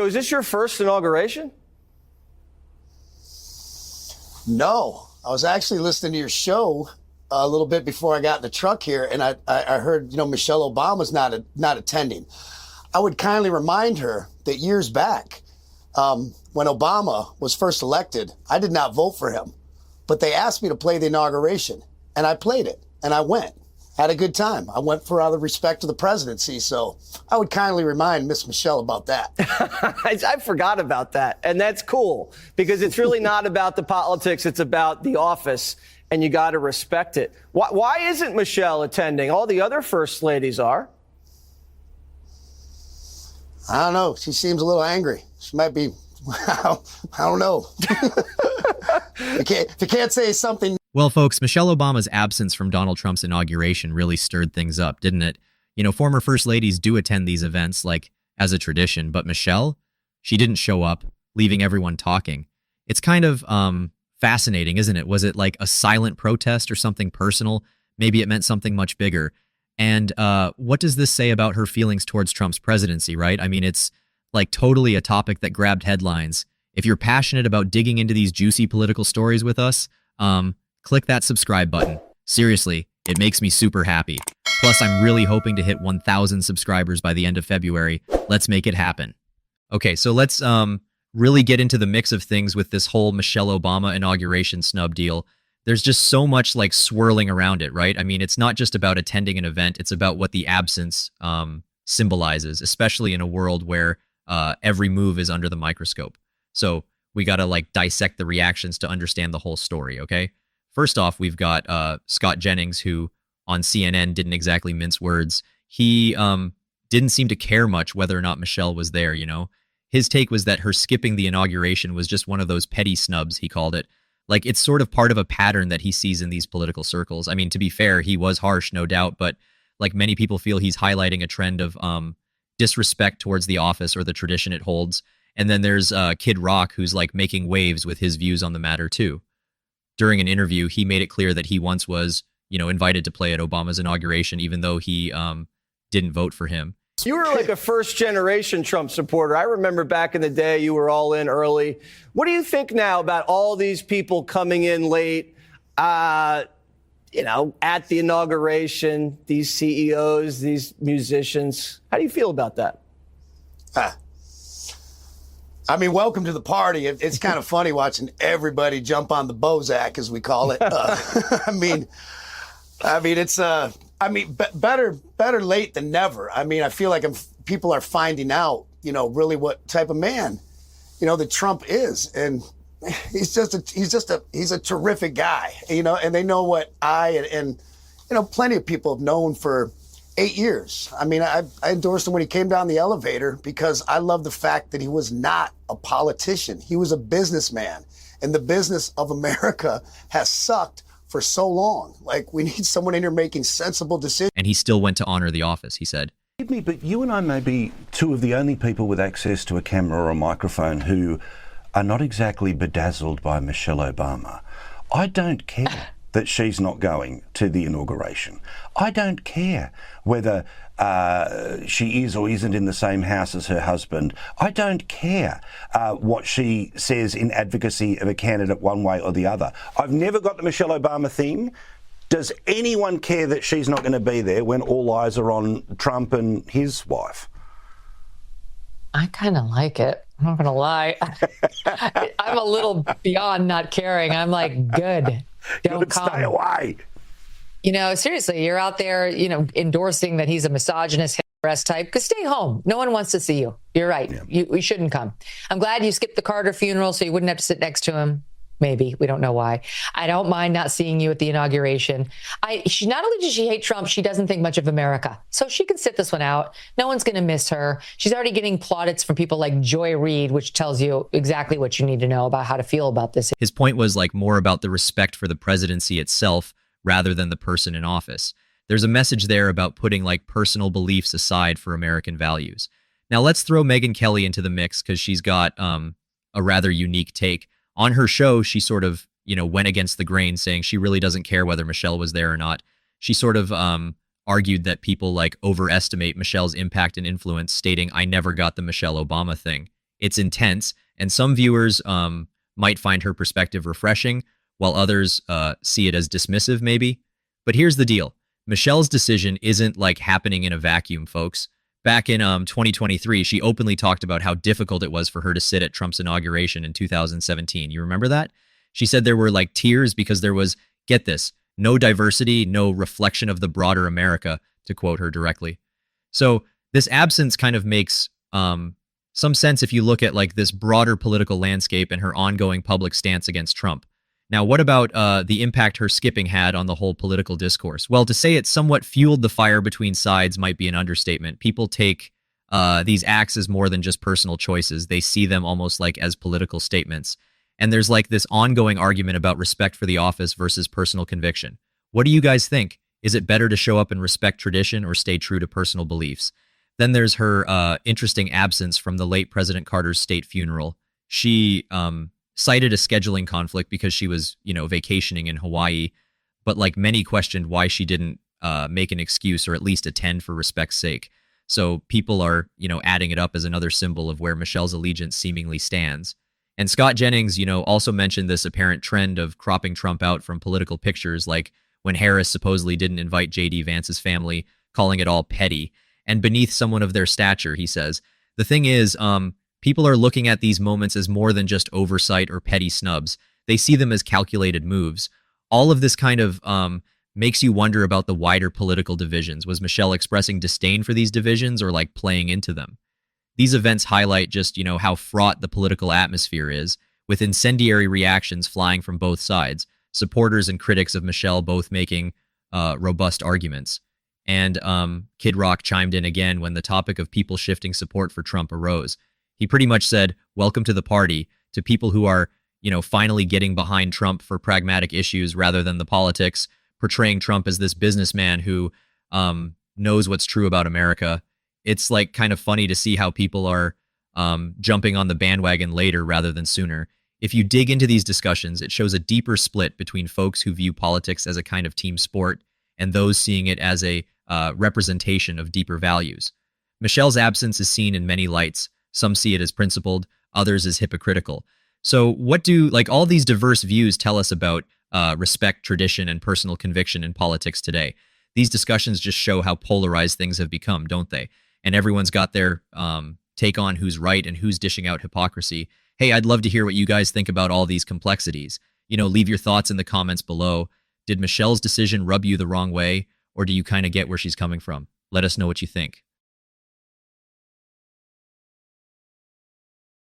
So is this your first inauguration? No, I was actually listening to your show a little bit before I got in the truck here, and I heard, Michelle Obama's not attending. I would kindly remind her that years back, when Obama was first elected, I did not vote for him, but they asked me to play the inauguration, and I played it, and I went. Had a good time. I went for out of respect to the presidency, so I would kindly remind Miss Michelle about that. I forgot about that, and that's cool, because it's really not about the politics, it's about the office, and you got to respect it. Why isn't Michelle attending? All the other first ladies are. I don't know. She seems a little angry. She might be, I don't know. If you can't say something. Well, folks, Michelle Obama's absence from Donald Trump's inauguration really stirred things up, didn't it? Former first ladies do attend these events, like, as a tradition, but Michelle, she didn't show up, leaving everyone talking. It's kind of fascinating, isn't it? Was it like a silent protest or something personal? Maybe it meant something much bigger. And what does this say about her feelings towards Trump's presidency, right? I mean, it's like totally a topic that grabbed headlines. If you're passionate about digging into these juicy political stories with us, click that subscribe button. Seriously, it makes me super happy. Plus, I'm really hoping to hit 1,000 subscribers by the end of February. Let's make it happen. Okay, so let's really get into the mix of things with this whole Michelle Obama inauguration snub deal. There's just so much like swirling around it, right? I mean, it's not just about attending an event. It's about what the absence symbolizes, especially in a world where every move is under the microscope. So we got to like dissect the reactions to understand the whole story, okay? First off, we've got Scott Jennings, who on CNN didn't exactly mince words. He didn't seem to care much whether or not Michelle was there, His take was that her skipping the inauguration was just one of those petty snubs, he called it. Like, it's sort of part of a pattern that he sees in these political circles. I mean, to be fair, he was harsh, no doubt, but like many people feel he's highlighting a trend of disrespect towards the office or the tradition it holds. And then there's Kid Rock, who's like making waves with his views on the matter too. During an interview, he made it clear that he once was, invited to play at Obama's inauguration, even though he didn't vote for him. You were like a first-generation Trump supporter. I remember back in the day you were all in early. What do you think now about all these people coming in late, at the inauguration, these CEOs, these musicians? How do you feel about that? I mean, welcome to the party. It's kind of funny watching everybody jump on the Bozak, as we call it. Better late than never. I mean, I feel like people are finding out, really what type of man, that Trump is, and he's a terrific guy, and they know what and plenty of people have known for 8 years. I mean, I endorsed him when he came down the elevator because I love the fact that he was not a politician. He was a businessman, and the business of America has sucked for so long. Like, we need someone in here making sensible decisions. And he still went to honor the office, he said. But you and I may be two of the only people with access to a camera or a microphone who are not exactly bedazzled by Michelle Obama. I don't care that she's not going to the inauguration. I don't care whether she is or isn't in the same house as her husband. I don't care what she says in advocacy of a candidate one way or the other. I've never got the Michelle Obama thing. Does anyone care that she's not going to be there when all eyes are on Trump and his wife? I kind of like it. I'm not going to lie. I'm a little beyond not caring. I'm like, good. Don't come. Stay away. Seriously, you're out there, endorsing that he's a misogynist rest type, because stay home. No one wants to see you. You're right. Yeah. We shouldn't come. I'm glad you skipped the Carter funeral so you wouldn't have to sit next to him. Maybe. We don't know why. I don't mind not seeing you at the inauguration. She not only does she hate Trump, she doesn't think much of America. So she can sit this one out. No one's going to miss her. She's already getting plaudits from people like Joy Reid, which tells you exactly what you need to know about how to feel about this. His point was like more about the respect for the presidency itself rather than the person in office. There's a message there about putting like personal beliefs aside for American values. Now let's throw Megyn Kelly into the mix because she's got a rather unique take. On her show, she sort of, went against the grain, saying she really doesn't care whether Michelle was there or not. She sort of argued that people like overestimate Michelle's impact and influence, stating, "I never got the Michelle Obama thing." It's intense, and some viewers might find her perspective refreshing, while others see it as dismissive, maybe. But here's the deal. Michelle's decision isn't like happening in a vacuum, folks. Back in 2023, she openly talked about how difficult it was for her to sit at Trump's inauguration in 2017. You remember that? She said there were like tears because there was, get this, no diversity, no reflection of the broader America, to quote her directly. So this absence kind of makes some sense if you look at like this broader political landscape and her ongoing public stance against Trump. Now, what about the impact her skipping had on the whole political discourse? Well, to say it somewhat fueled the fire between sides might be an understatement. People take these acts as more than just personal choices. They see them almost like as political statements. And there's like this ongoing argument about respect for the office versus personal conviction. What do you guys think? Is it better to show up and respect tradition or stay true to personal beliefs? Then there's her interesting absence from the late President Carter's state funeral. She cited a scheduling conflict because she was, vacationing in Hawaii, but like many questioned why she didn't make an excuse or at least attend for respect's sake. So people are, adding it up as another symbol of where Michelle's allegiance seemingly stands. And Scott Jennings, also mentioned this apparent trend of cropping Trump out from political pictures, like when Harris supposedly didn't invite J.D. Vance's family, calling it all petty. And beneath someone of their stature, he says. The thing is, people are looking at these moments as more than just oversight or petty snubs. They see them as calculated moves. All of this kind of makes you wonder about the wider political divisions. Was Michelle expressing disdain for these divisions or like playing into them? These events highlight just, how fraught the political atmosphere is, with incendiary reactions flying from both sides, supporters and critics of Michelle both making robust arguments. And Kid Rock chimed in again when the topic of people shifting support for Trump arose. He pretty much said, "Welcome to the party," to people who are, finally getting behind Trump for pragmatic issues rather than the politics, portraying Trump as this businessman who knows what's true about America. It's like kind of funny to see how people are jumping on the bandwagon later rather than sooner. If you dig into these discussions, it shows a deeper split between folks who view politics as a kind of team sport and those seeing it as a representation of deeper values. Michelle's absence is seen in many lights. Some see it as principled, others as hypocritical. So what do all these diverse views tell us about respect, tradition, and personal conviction in politics today? These discussions just show how polarized things have become, don't they? And everyone's got their take on who's right and who's dishing out hypocrisy. Hey, I'd love to hear what you guys think about all these complexities. Leave your thoughts in the comments below. Did Michelle's decision rub you the wrong way, or do you kind of get where she's coming from? Let us know what you think.